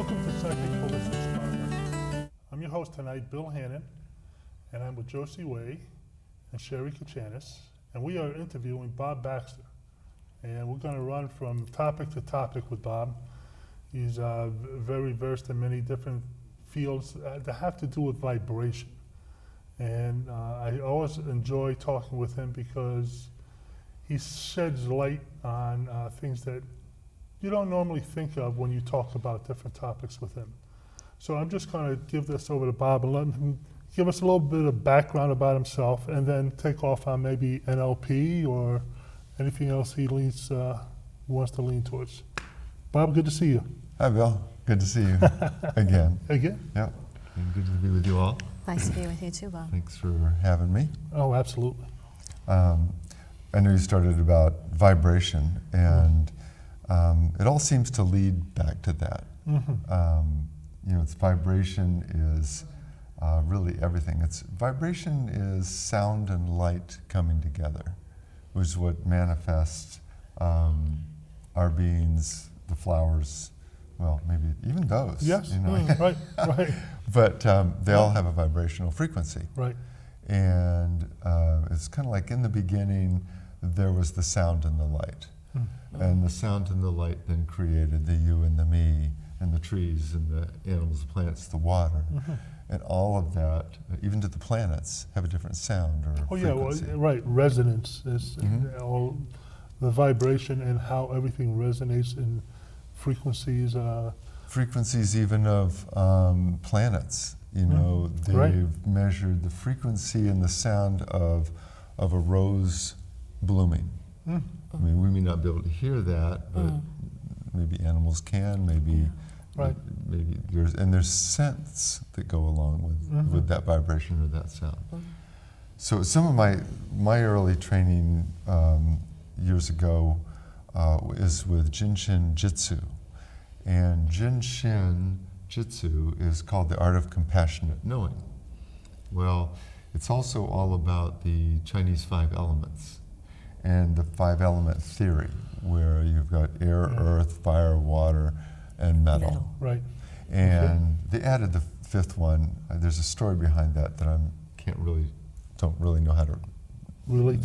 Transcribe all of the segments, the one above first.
Welcome to Psychic Holistic Spotlight. I'm your host tonight, Bill Hannon, and I'm with Josie Way and Sherry Kachanis, and we are interviewing Bob Baxter. And we're going to run from topic to topic with Bob. He's very versed in many different fields that have to do with vibration. And I always enjoy talking with him because he sheds light on things that you don't normally think of when you talk about different topics with him. So I'm just going to give this over to Bob and let him give us a little bit of background about himself and then take off on maybe NLP or anything else he wants to lean towards. Bob, good to see you. Hi, Bill. Good to see you again. Again? Yep. And good to be with you all. Nice to be with you too, Bob. Thanks for having me. Oh, absolutely. I know you started about vibration, and it all seems to lead back to that. Mm-hmm. It's vibration is really everything. Vibration is sound and light coming together, which is what manifests our beings, the flowers. Well, maybe even those. Yes. Right. But they all have a vibrational frequency. Right. And it's kind of like in the beginning, there was the sound and the light. And the sound and the light then created the you and the me, and the trees and the animals, the plants, the water. And all of that, even to the planets, have a different sound or frequency. Yeah, well, right. Resonance is all the vibration and how everything resonates in frequencies. Frequencies even of planets. They've measured the frequency and the sound of a rose blooming. I mean, we may not be able to hear that, but maybe animals can, maybe there's scents that go along with that vibration or that sound. So some of my early training years ago is with Jinshin Jitsu. And Jinshin Jitsu is called the art of compassionate knowing. Well, it's also all about the Chinese 5 elements and the 5-element theory, where you've got air, earth, fire, water, and metal. Right. And they added the 5th one. There's a story behind that I don't really know how to relate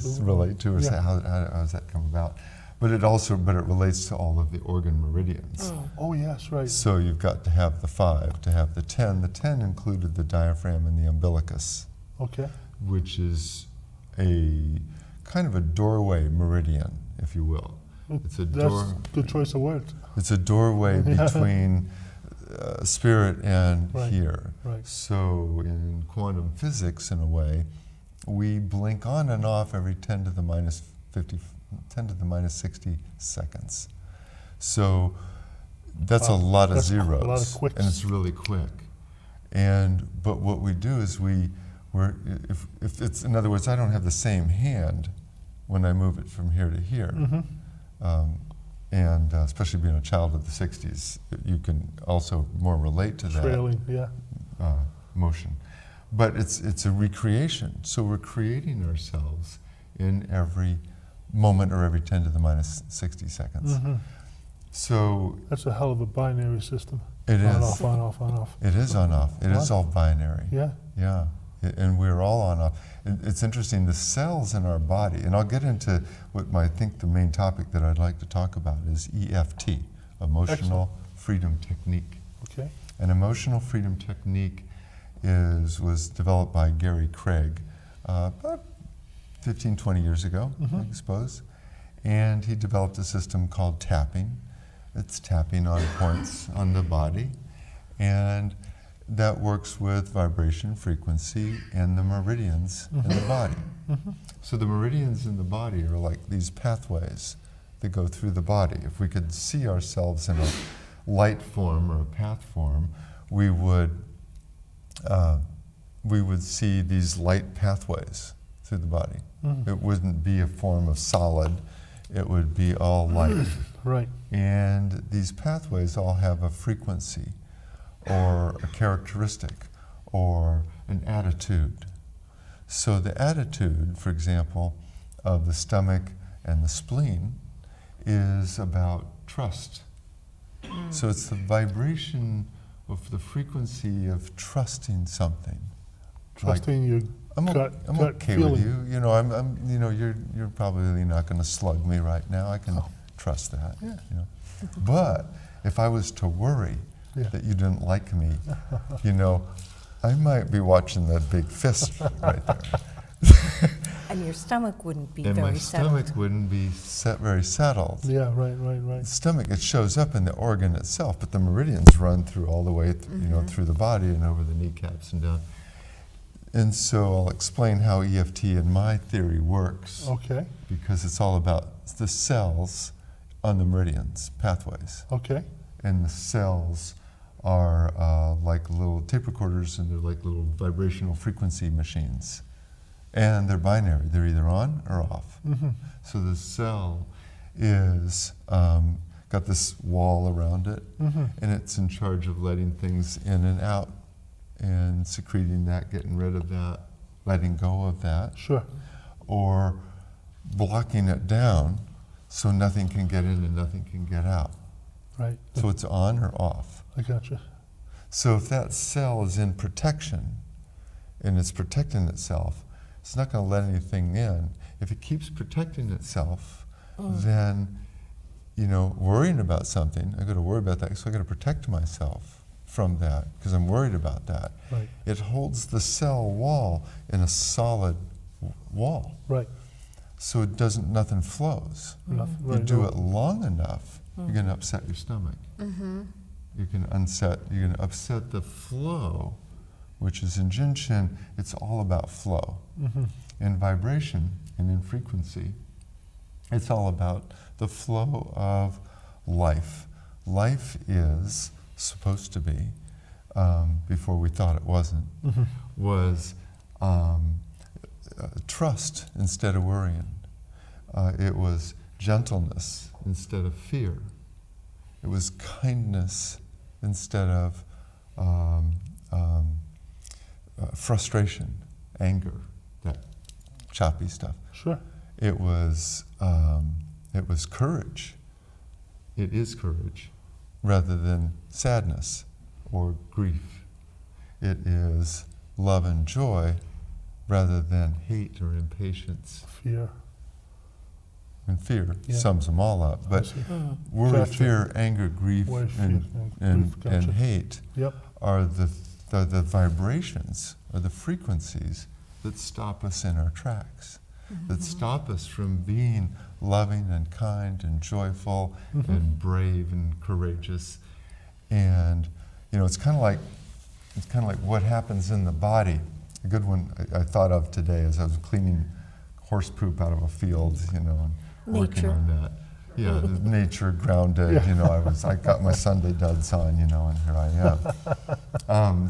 to, or say how does that come about. But it relates to all of the organ meridians. Oh yes, right. So you've got to have the 5, to have the 10. The 10 included the diaphragm and the umbilicus. Okay. Which is a kind of a doorway meridian, if you will. That's a good choice of words. It's a doorway between spirit and here. Right. So in quantum physics, in a way, we blink on and off every 10 to the minus 60 seconds. So that's a lot of zeros. A lot of quicks. And it's really quick. But what we do is if it's, in other words, I don't have the same hand when I move it from here to here. And especially being a child of the 60s, you can also more relate to that. Trailing, motion. But it's a recreation. So we're creating ourselves in every moment or every 10 to the minus 60 seconds. So that's a hell of a binary system. It on, is. Off, on, off, on, off. It is on, off. It is all binary. Yeah. Yeah. And we're all on, off. It's interesting, the cells in our body, and I'll get into what I think the main topic that I'd like to talk about is EFT, Emotional Freedom Technique. Okay. An emotional freedom technique was developed by Gary Craig about 15, 20 years ago, I suppose. And he developed a system called tapping. It's tapping on points on the body. And that works with vibration, frequency, and the meridians in the body. So the meridians in the body are like these pathways that go through the body. If we could see ourselves in a light form or a path form, we would see these light pathways through the body. It wouldn't be a form of solid, it would be all light. Right. And these pathways all have a frequency or a characteristic or an attitude. So the attitude, for example, of the stomach and the spleen is about trust. So it's the vibration of the frequency of trusting something. Trusting your I'm gut okay feeling. with you. You know, you're probably not going to slug me right now. I can trust that. Yeah. You know, but if I was to worry that you didn't like me, you know, I might be watching that big fist right there. And your stomach wouldn't be And very my settled. stomach wouldn't be very settled. Yeah, right. The stomach, it shows up in the organ itself, but the meridians run through all the way, you know, through the body and over the kneecaps and down. And so I'll explain how EFT in my theory works. Okay, Because it's all about the cells on the meridians, pathways. okay, And the cells are like little tape recorders, and they're like little vibrational frequency machines. And they're binary. They're either on or off. So the cell is got this wall around it, and it's in charge of letting things in and out, and secreting that, getting rid of that, letting go of that, sure. or blocking it down so nothing can get in and nothing can get out. Right, So it's on or off. I gotcha. So if that cell is in protection and it's protecting itself, it's not going to let anything in. If it keeps protecting itself, then, you know, worrying about something, I got to worry about that, so I got to protect myself from that because I'm worried about that. Right, It holds the cell wall in a solid wall, right. so it doesn't, nothing flows. Enough, You right, do no. it long enough, you're going to upset your stomach. You're going to upset the flow, which is in Jinshin, it's all about flow. In vibration and in frequency, it's all about the flow of life. Life is supposed to be, before we thought it wasn't, was trust instead of worrying. It was gentleness instead of fear. It was kindness instead of frustration, anger, that choppy stuff. Sure, It was courage. It is courage, rather than sadness or grief. It is love and joy, rather than hate or impatience fear. and fear. Yeah. Sums them all up. I But see. worry, Gotcha. fear, anger, grief, Worry, fear, and and grief, gotcha. hate Yep, are the vibrations, or the frequencies that stop us in our tracks, that stop us from being loving and kind and joyful and brave and courageous. And you know, it's kind of like what happens in the body. A good one I thought of today as I was cleaning horse poop out of a field, you know, and working Nature. on that. Yeah, nature, grounded. Yeah. You know, I got my Sunday duds on, you know, and here I am.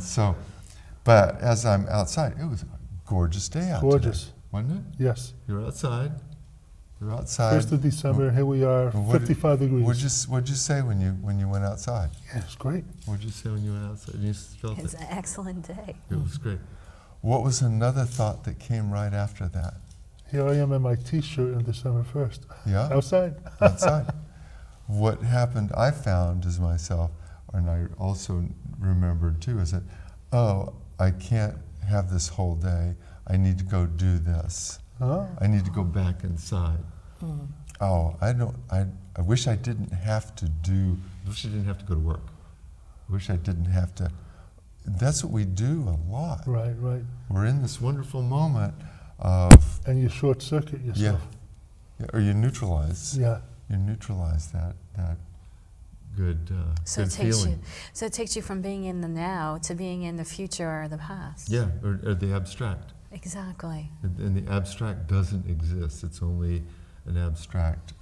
But as I'm outside, it was a gorgeous day out gorgeous. today, wasn't it? Yes. You're outside. You're outside. 1st of December, here we are, What- 55 degrees. What'd you say when you went outside? Yeah, it's great. What'd you say when you went outside? You felt It's it. an excellent day. It was great. What was another thought that came right after that? Here I am in my T-shirt on December 1st. Yeah, Outside. outside. What happened, I found as myself, and I also remembered too, is that, oh, I can't have this whole day. I need to go do this. Huh? I need to go back inside. Oh, I wish I didn't have to go to work. I wish I didn't have to. That's what we do a lot. Right, right. We're in this wonderful moment of, And you short circuit yourself. or you neutralize. Yeah. You neutralize that good, So good it takes feeling. you. So it takes you from being in the now to being in the future or the past. Yeah, or the abstract. Exactly. And the abstract doesn't exist. It's only an abstract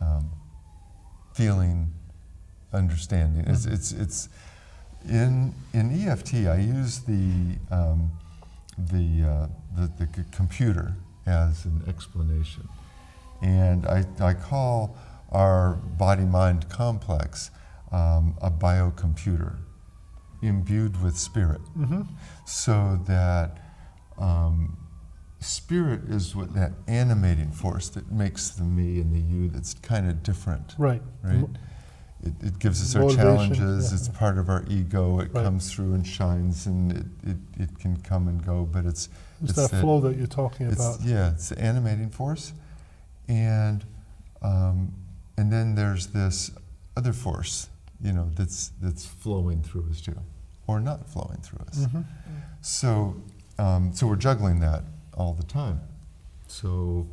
feeling, understanding. It's in EFT. I use the computer as an explanation, and I call our body-mind complex a biocomputer imbued with spirit, so that spirit is what that animating force that makes the me and the you that's kind of different, Right. right? it gives us our Motivation, challenges. yeah. It's part of our ego. It Right. comes through and shines, and it can come and go. But it's It's that flow that you're talking about. it's the animating force, and then there's this other force, that's flowing through us too, or not flowing through us. Mhm. So we're juggling that all the time. So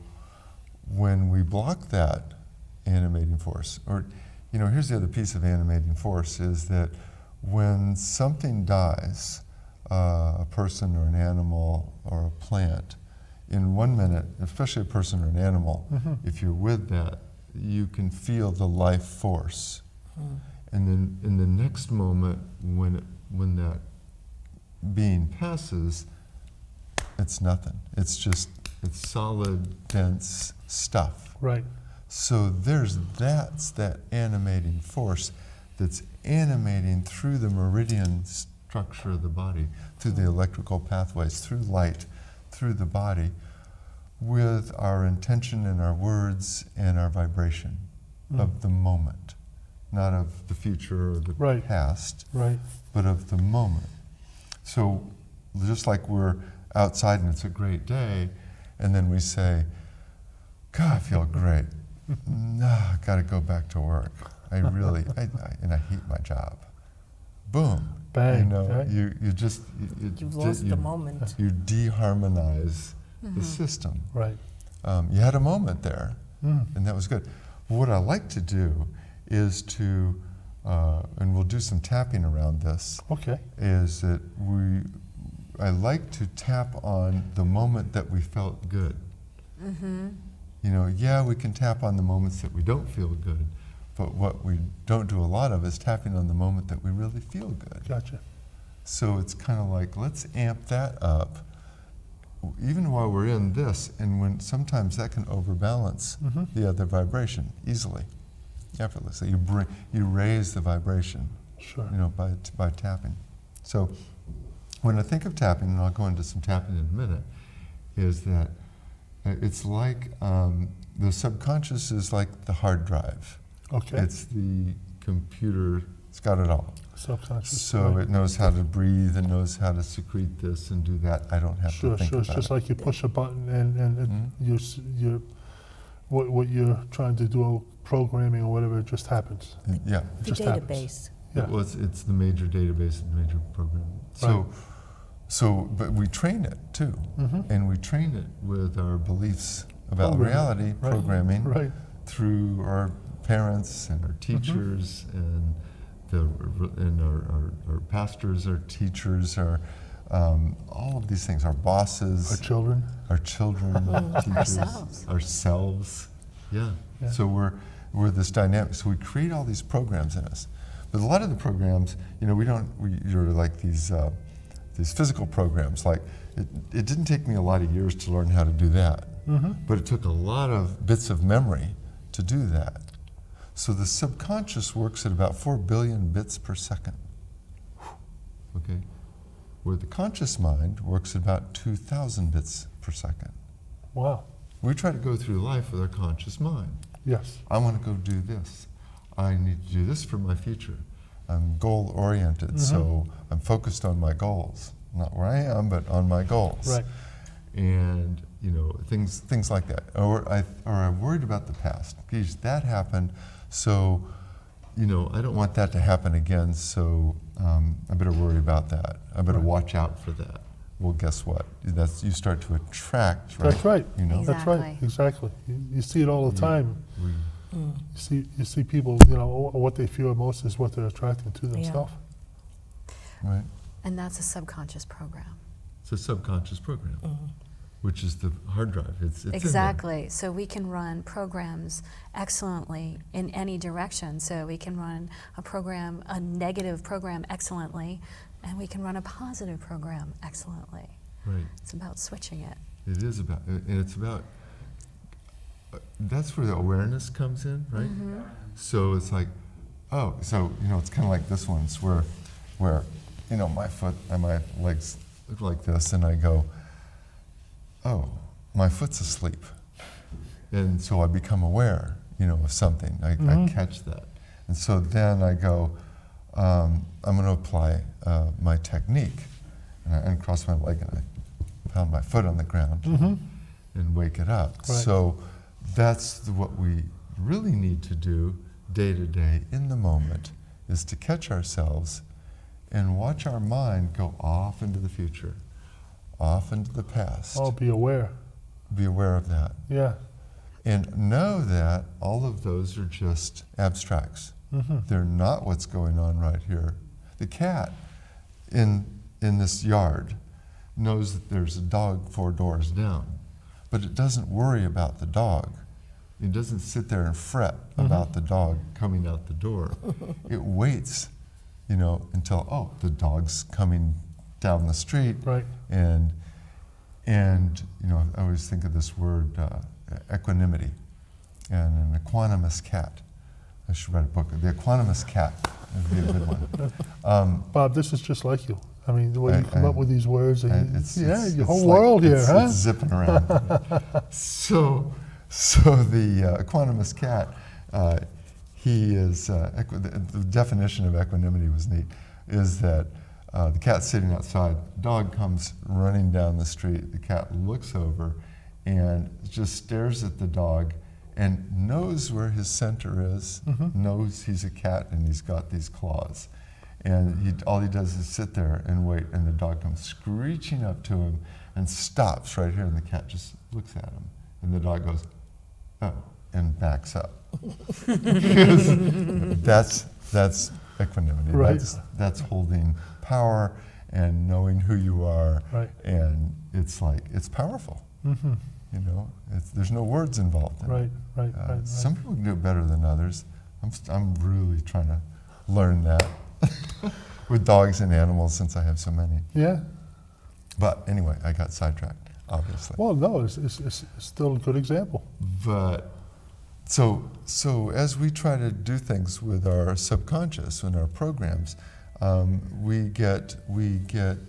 when we block that animating force, or here's the other piece of animating force, is that when something dies, a person or an animal or a plant, in 1 minute, especially a person or an animal, Mhm. if you're with that, you can feel the life force. And then in the next moment, when that being passes, it's nothing. It's solid, dense stuff. Right. So that's that animating force that's animating through the meridian structure of the body, through the electrical pathways, through light, through the body, with our intention and our words and our vibration of the moment, not of the future or the Right. past, Right. but of the moment. So just like we're outside and it's a great day, and then we say, God, I feel great. No, I got to go back to work. I hate my job. Boom. Bang, right? You've lost the moment. You deharmonize the system. Right. You had a moment there, Mm. and that was good. What I like to do is to, and we'll do some tapping around this, Okay. is that I like to tap on the moment that we felt good. Mm-hmm. We can tap on the moments that we don't feel good, but what we don't do a lot of is tapping on the moment that we really feel good. Gotcha. So it's kind of like, let's amp that up, even while we're in this, and when sometimes that can overbalance Mhm. the other vibration easily, effortlessly. You raise the vibration, Sure. by tapping. So when I think of tapping, and I'll go into some tapping in a minute, is that it's like the subconscious is like the hard drive. Okay. It's the computer, it's got it all. Subconscious. So right. it knows how to breathe and knows how to secrete this and do that. I don't have Sure, to think sure. It's about just it. like you push a button and Mhm. what you're trying to do, programming or whatever, it just happens. Yeah. It The just happens. database. Yeah. Well, it's the major database and major program. But we train it too. Mhm. And we train it with our beliefs about Programming, reality, right, programming, Right. through our parents and our teachers and our pastors, our teachers, all of these things, our bosses, Our children. our children, teachers, Ourselves. ourselves. Yeah. Yeah. So we're this dynamic. So we create all these programs in us, but a lot of the programs, you're like these physical programs. Like it didn't take me a lot of years to learn how to do that, Mm-hmm. but it took a lot of bits of memory to do that. So the subconscious works at about 4 billion bits per second. Okay, where the conscious mind works at about 2,000 bits per second. Wow. We try to go through life with our conscious mind. Yes. I want to go do this. I need to do this for my future. I'm goal-oriented, so I'm focused on my goals. Not where I am, but on my goals. Right. And things like that. Or I'm worried about the past. Geez, that happened, so I don't want that to happen again. So I better worry about that. I better Right. watch out for that. Well, guess what? You start to attract. Right? That's right. Exactly. That's right. Exactly. You see it all the time. Mm. You see people. What they fear most is what they're attracting to themselves. Right. And that's a subconscious program. It's a subconscious program, which is the hard drive. It's in there. Exactly. So we can run programs excellently in any direction. So we can run a negative program excellently, and we can run a positive program excellently. Right. It's about switching it. It is about, and it's about, that's where the awareness comes in, right? So it's like, it's kind of like this one. It's where my foot and my legs look like this, and I go, oh, my foot's asleep. And so I become aware, of something. I catch that. And so then I go, I'm going to apply my technique. And I uncross my leg and I pound my foot on the ground and wake it up. Right. So that's what we really need to do day to day in the moment, is to catch ourselves and watch our mind go off into the future, off into the past. Oh, be aware. Be aware of that. Yeah. And know that all of those are just abstracts. They're not what's going on right here. The cat in this yard knows that there's a dog 4 doors down, but it doesn't worry about the dog. It doesn't sit there and fret about the dog coming out the door. It waits, until, oh, the dog's coming down the street. Right. And I always think of this word, equanimity, and an equanimous cat. I should write a book. The equanimous cat would be a good one. Bob, this is just like you. I mean, the way you come up with these words, and it's your whole like world here, huh? It's zipping around. So the equanimous cat, he is, the definition of equanimity was neat, is that the cat's sitting outside, dog comes running down the street, the cat looks over and just stares at the dog and knows where his center is, knows he's a cat and he's got these claws. And all he does is sit there and wait, and the dog comes screeching up to him and stops right here, and the cat just looks at him. And the dog goes, oh, and backs up. That's equanimity. Right. That's holding power and knowing who you are. Right. And it's powerful. There's no words involved in it. Right. Some people can do it better than others. I'm really trying to learn that with dogs and animals, since I have so many. Yeah. But anyway, I got sidetracked, obviously. Well, no, it's still a good example. But so as we try to do things with our subconscious and our programs, we get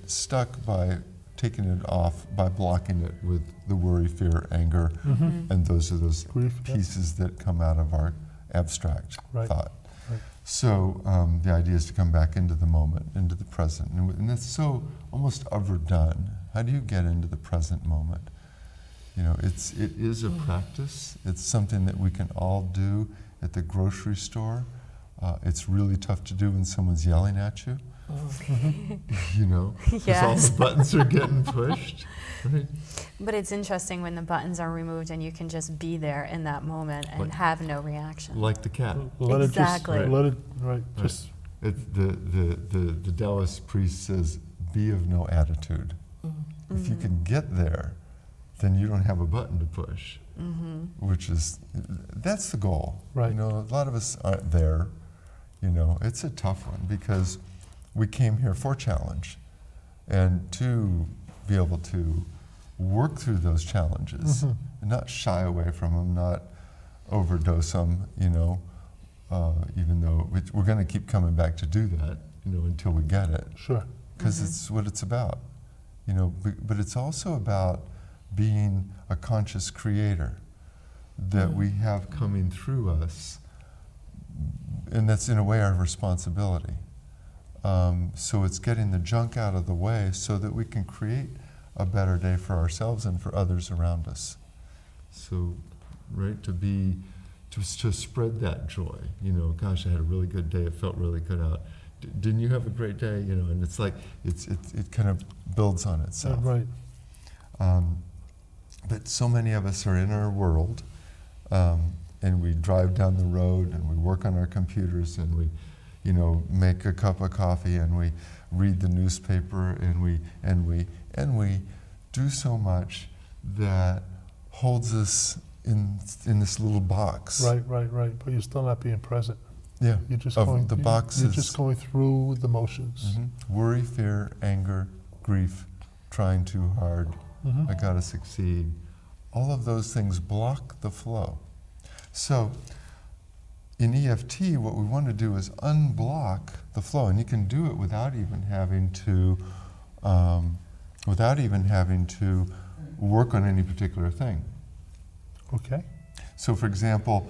stuck by taking it off, by blocking it with the worry, fear, anger, and those are those Grief, yeah. pieces that come out of our abstract Right. thought. Right. So the idea is to come back into the moment, into the present, and that's so almost overdone. How do you get into the present moment? It is a practice. It's something that we can all do at the grocery store. It's really tough to do when someone's yelling at you. Because all the buttons are getting pushed. Right? But it's interesting when the buttons are removed and you can just be there in that moment and have no reaction. Like the cat. Exactly. Let it just. The Taoist priest says, "Be of no attitude." If you can get there, then you don't have a button to push, that's the goal. Right. A lot of us aren't there. It's a tough one because we came here for challenge, and to be able to work through those challenges and not shy away from them, not overdose them, even though we're going to keep coming back to do that, until we get it. Sure. Because it's what it's about, but it's also about being a conscious creator that we have coming through us, and that's in a way our responsibility. So it's getting the junk out of the way so that we can create a better day for ourselves and for others around us. So, right, to spread that joy. Gosh, I had a really good day. It felt really good out. Didn't you have a great day? And it's like it kind of builds on itself. Right. But so many of us are in our world, and we drive down the road and we work on our computers and we, make a cup of coffee and we read the newspaper and we do so much that holds us in this little box. Right. But you're still not being present. Yeah. You're just of going. The box You're is just going through the motions. Worry, fear, anger, grief, trying too hard. I gotta succeed. All of those things block the flow. So in EFT, what we want to do is unblock the flow, and you can do it without even having to work on any particular thing. Okay. So, for example,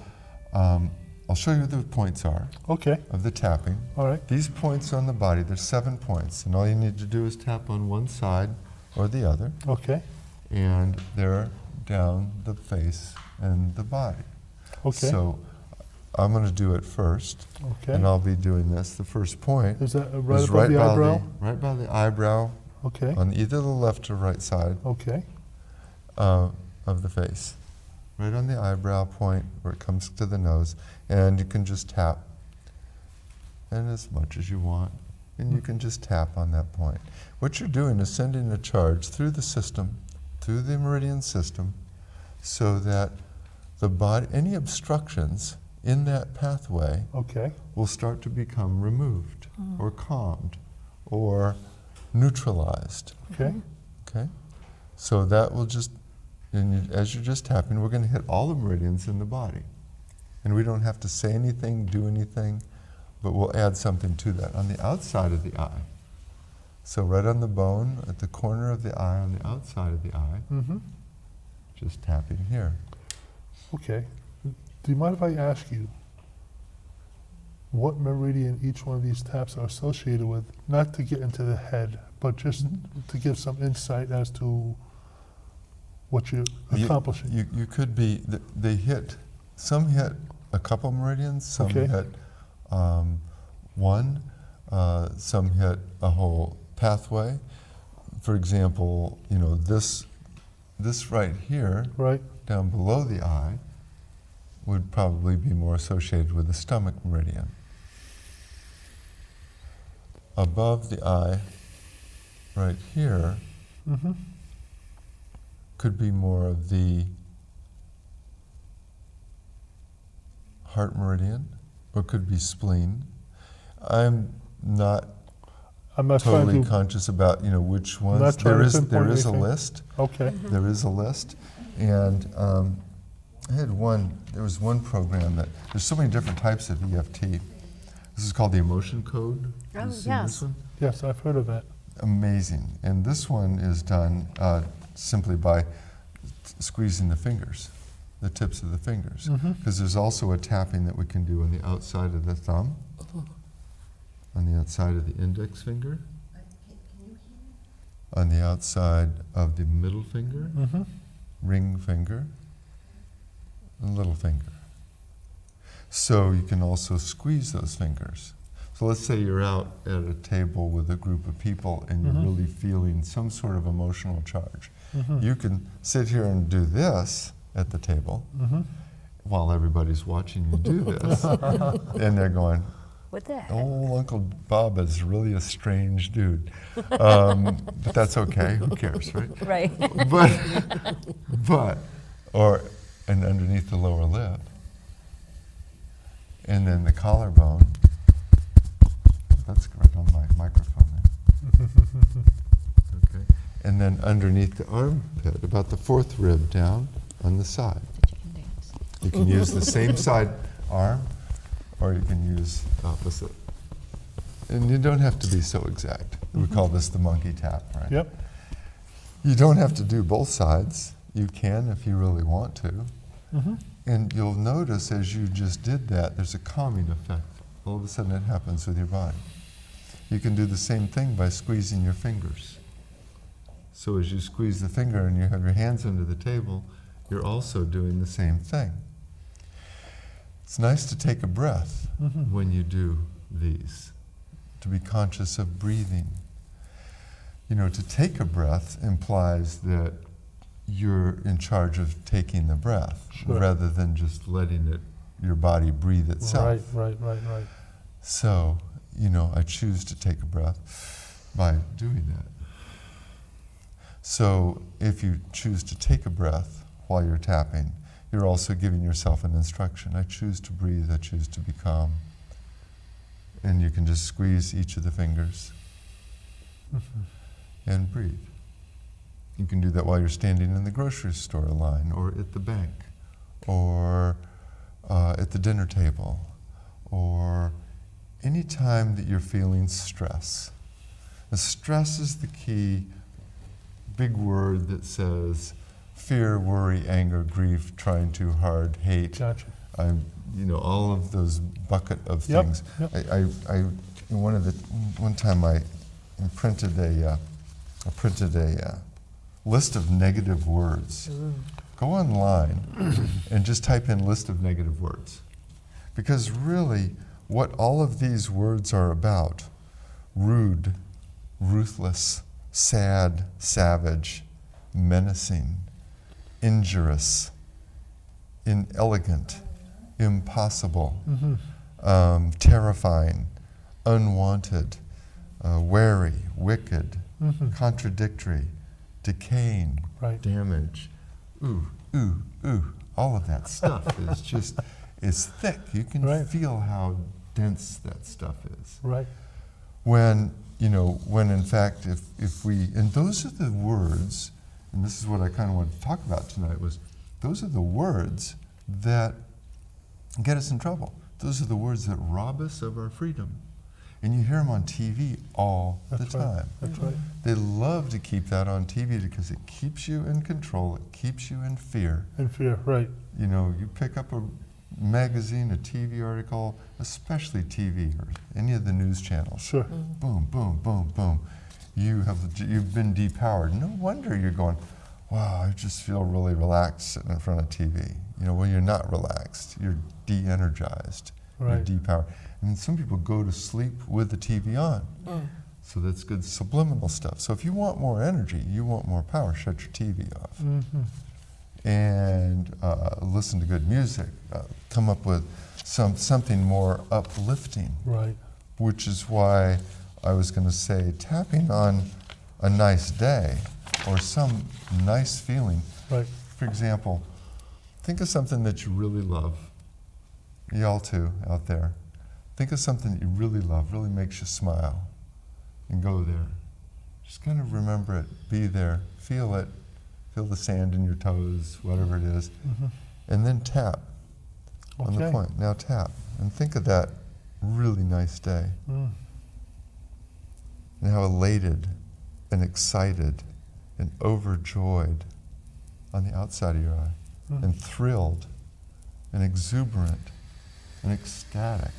I'll I'll show you what the points are Okay. of the tapping. All right. These points on the body, there's 7 points, and all you need to do is tap on one side or the other, Okay. and they're down the face and the body. Okay. So I'm going to do it first, Okay. and I'll be doing this. The first point Is that right is above the eyebrow? right by the eyebrow Okay. on either the left or right side Okay. of the face. Right on the eyebrow point where it comes to the nose, and you can just tap, and as much as you want, and you can just tap on that point. What you're doing is sending a charge through the system, through the meridian system, so that the body, any obstructions in that pathway Okay. will start to become removed or calmed or neutralized. Okay. Okay? So that will just, as you're just tapping, we're going to hit all the meridians in the body. And we don't have to say anything, do anything, but we'll add something to that on the outside of the eye. So right on the bone, at the corner of the eye, on the outside of the eye, Mm-hmm. just tapping here. Okay. Do you mind if I ask you what meridian each one of these taps are associated with? Not to get into the head, but just to give some insight as to what you're accomplishing. You could be, they hit, some hit a couple meridians, some Okay. hit one, some hit a whole pathway. For example, you know, this right here, Right? down below the eye, would probably be more associated with the stomach meridian. Above the eye, right here, Mm-hmm. could be more of the heart meridian, or could be spleen. I'm not I'm not trying totally to. conscious about, you know, which ones. Not trying to pinpoint There is a anything. list. Okay. There is a list, and I had one. There was one program that there's so many different types of EFT. This is called the emotion code. Oh, Have you seen yes. this one? Yes, I've heard of that. Amazing, and this one is done simply by squeezing the fingers, the tips of the fingers, Mhm. because there's also a tapping that we can do on the outside of the thumb, on the outside of the index finger, on the outside of the middle finger, Mm-hmm. ring finger, and little finger. So you can also squeeze those fingers. So let's say you're out at a table with a group of people and you're Mhm. really feeling some sort of emotional charge. Mm-hmm. You can sit here and do this at the table Mm-hmm. while everybody's watching you do this. And they're going, What the heck? oh, Uncle Bob is really a strange dude. But that's okay, who cares, right? Right. But, and underneath the lower lip, and then the collarbone, that's right on my microphone there. Okay. And then underneath the armpit, about the fourth rib down on the side. You can use the same side arm, or you can use opposite. And you don't have to be so exact. We call this the monkey tap, right? Yep. You don't have to do both sides. You can if you really want to. Mm-hmm. And you'll notice as you just did that, there's a calming effect. All of a sudden it happens with your body. You can do the same thing by squeezing your fingers. So as you squeeze the finger and you have your hands under the table, you're also doing the same thing. It's nice to take a breath Mm-hmm. when you do these, to be conscious of breathing. You know, to take a breath implies that you're in charge of taking the breath, Sure. rather than just letting it, your body breathe itself. Right. So, you know, I choose to take a breath by doing that. So if you choose to take a breath while you're tapping, you're also giving yourself an instruction. I choose to breathe, I choose to be calm. And you can just squeeze each of the fingers and breathe. You can do that while you're standing in the grocery store line, or at the bank, or at the dinner table, or any time that you're feeling stress. The stress is the key big word that says fear, worry, anger, grief, trying too hard, hate, Gotcha. I'm all of those bucket of Yep, things. yep. One time I printed a list of negative words. Go online and just type in list of negative words. Because really, what all of these words are about, rude, ruthless, sad, savage, menacing, injurious, inelegant, impossible, terrifying, unwanted, wary, wicked, contradictory, decaying, Right. damage, all of that stuff is thick. You can Right. feel how dense that stuff is. Right. When in fact, if we, and those are the words, and this is what I kind of wanted to talk about tonight, was those are the words that get us in trouble. Those are the words that rob us of our freedom. And you hear them on TV all That's the right. time. That's right. They love to keep that on TV because it keeps you in control, it keeps you in fear. And fear, right. You pick up a magazine, a TV article, especially TV or any of the news channels. Sure. Boom, boom, boom, boom. You've been depowered. No wonder you're going, wow, I just feel really relaxed sitting in front of TV. Well, you're not relaxed. You're de-energized. Right. You're depowered. And then some people go to sleep with the TV on. So that's good subliminal stuff. So if you want more energy, you want more power, shut your TV off. And listen to good music. Come up with something more uplifting. Right. Which is why I was going to say tapping on a nice day or some nice feeling. Right. For example, think of something that you really love. Y'all too, out there. Think of something that you really love, really makes you smile, and go there. Just kind of remember it, be there, feel it, feel the sand in your toes, whatever it is, and then tap on the Okay. point. Now tap, and think of that really nice day, and how elated and excited and overjoyed on the outside of your eye, and thrilled and exuberant and ecstatic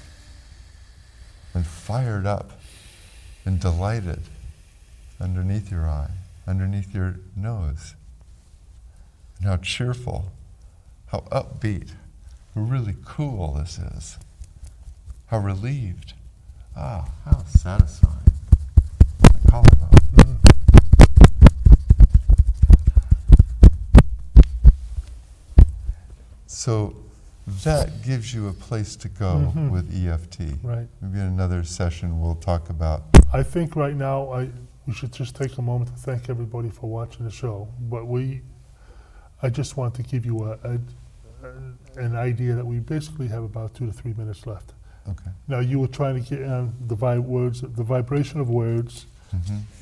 and fired up and delighted underneath your eye, underneath your nose. And how cheerful, how upbeat, how really cool this is. How relieved. Ah, how satisfying. My collarbone. So that gives you a place to go with EFT. Right. Maybe in another session we'll talk about. I think right now we should just take a moment to thank everybody for watching the show. But I just want to give you an idea that we basically have about 2 to 3 minutes left. Okay. Now you were trying to get on the vibration of words,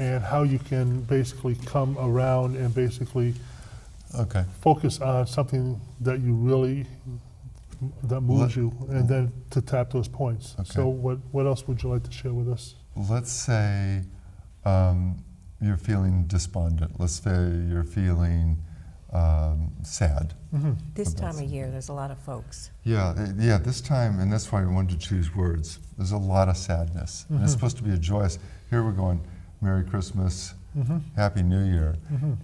and how you can basically come around and basically Okay. focus on something that moves you, and then to tap those points. Okay. So what else would you like to share with us? Let's say you're feeling despondent. Let's say you're feeling sad. This time of year, there's a lot of folks. Yeah, this time, and that's why I wanted to choose words. There's a lot of sadness. And it's supposed to be a joyous, here we're going, Merry Christmas, Happy New Year,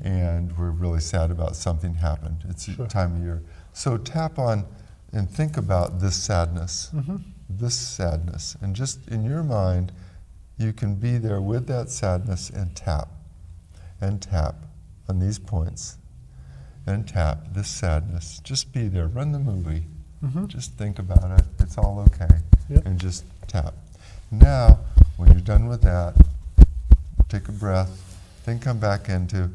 and we're really sad about something happened. It's a time of year. So tap on and think about this sadness, and just in your mind, you can be there with that sadness and tap on these points, and tap this sadness. Just be there, run the movie, just think about it, it's all okay, and just tap. Now, when you're done with that, take a breath, then come back into,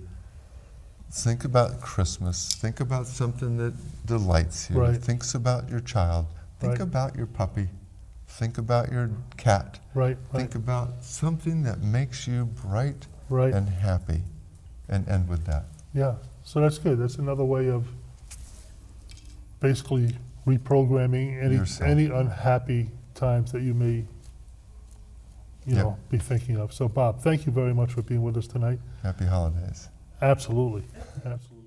think about Christmas, think about something that delights you, Right. think about your child, think Right. about your puppy, think about your cat, Right. think about something that makes you bright Right. and happy, and end with that. Yeah. So that's good. That's another way of basically reprogramming Yourself. any unhappy times that you may be thinking of. So Bob, thank you very much for being with us tonight. Happy holidays. Absolutely. Absolutely.